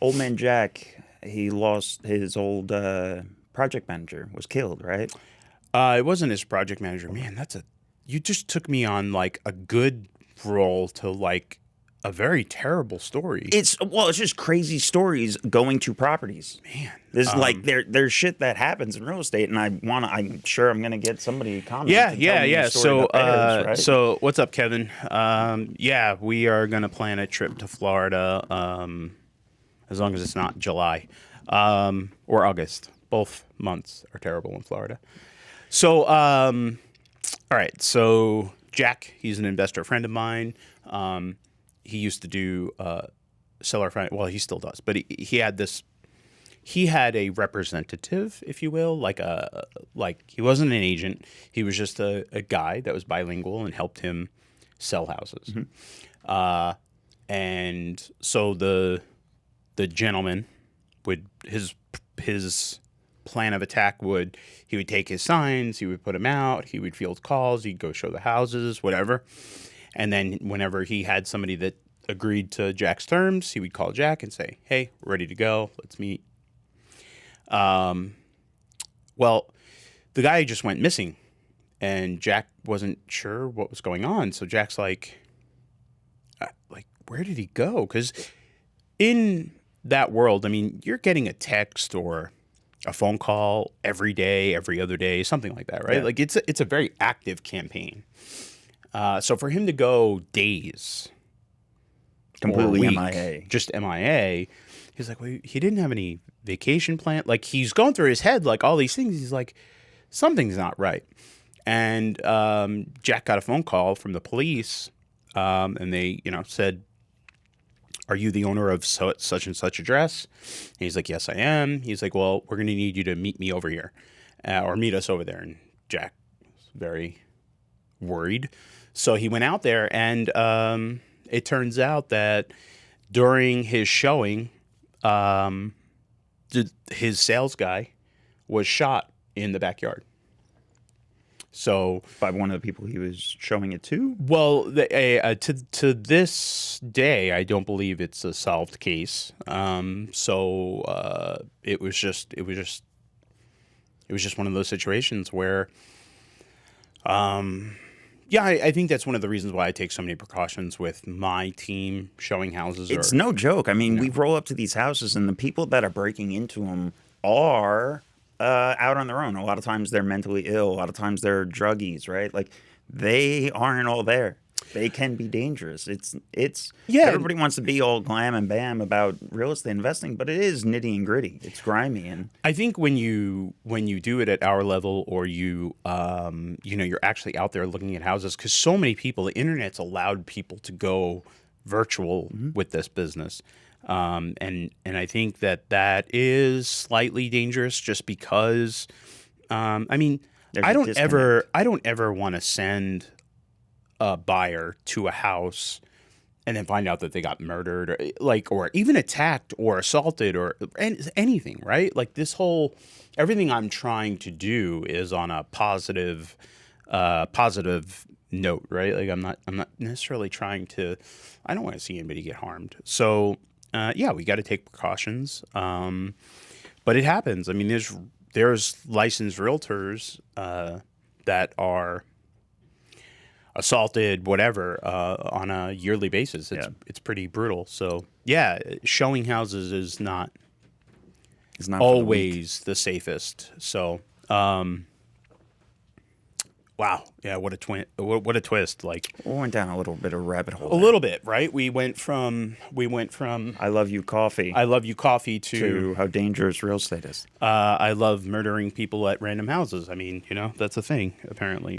Old man Jack, he lost his old project manager, was killed, right? It wasn't his project manager. Man, you just took me on like a good roll to like a very terrible story. It's just crazy stories going to properties. Man, There's there's shit that happens in real estate, and I'm sure I'm gonna get somebody to comment. yeah, and tell yeah, me the yeah. story about theirs, right? So what's up, Kevin? Yeah, we are gonna plan a trip to Florida. As long as it's not July, or August. Both months are terrible in Florida. So, all right. So Jack, he's an investor friend of mine. He used to do seller finance. Well, he still does, but he had this. He had a representative, if you will, like he wasn't an agent. He was just a guy that was bilingual and helped him sell houses. And so the gentleman would his plan of attack he would take his signs, he would put them out, he would field calls, he'd go show the houses, whatever. And then whenever he had somebody that agreed to Jack's terms, he would call Jack and say, "Hey, we're ready to go. Let's meet." Well, the guy just went missing, and Jack wasn't sure what was going on. So Jack's like, where did he go? Because in that world, I mean, you're getting a text or a phone call every day, every other day, something like that, right? Yeah. Like it's a very active campaign. So for him to go days, Completely or a week, MIA. just MIA, he's like, well, he didn't have any vacation plan. Like he's going through his head like all these things. He's like, something's not right. And Jack got a phone call from the police, and they, said, "Are you the owner of such and such address?" And he's like, "Yes, I am." He's like, "Well, we're going to need you to meet me over here, or meet us over there." And Jack was very worried. So he went out there, and it turns out that during his showing, his sales guy was shot in the backyard. So, By one of the people he was showing it to? well, to this day, I don't believe it's a solved case. It was just one of those situations where, I think that's one of the reasons why I take so many precautions with my team showing houses. It's no joke. I mean, we roll up to these houses, and the people that are breaking into them are out on their own. A lot of times they're mentally ill. A lot of times they're druggies, right? Like, they aren't all there. They can be dangerous. It's everybody wants to be all glam and bam about real estate investing, but it is nitty and gritty. It's grimy, and I think when you do it at our level, or you're actually out there looking at houses, because so many people, the internet's allowed people to go virtual with this business, and I think that is slightly dangerous, just because, I mean, There's I a don't disconnect. ever want to send a buyer to a house and then find out that they got murdered, or even attacked or assaulted or anything, right? Like everything I'm trying to do is on a positive note, right? Like I'm not necessarily trying to. I don't want to see anybody get harmed. So we got to take precautions. But it happens. I mean, there's licensed realtors that are assaulted, whatever, on a yearly basis. It's pretty brutal. So showing houses is not it's not always the safest. So, wow, yeah, what a twist! Like We went down a little bit of a rabbit hole. a little bit, right? We went from I love you coffee I love you coffee to how dangerous real estate is. I love murdering people at random houses. I mean, that's a thing apparently.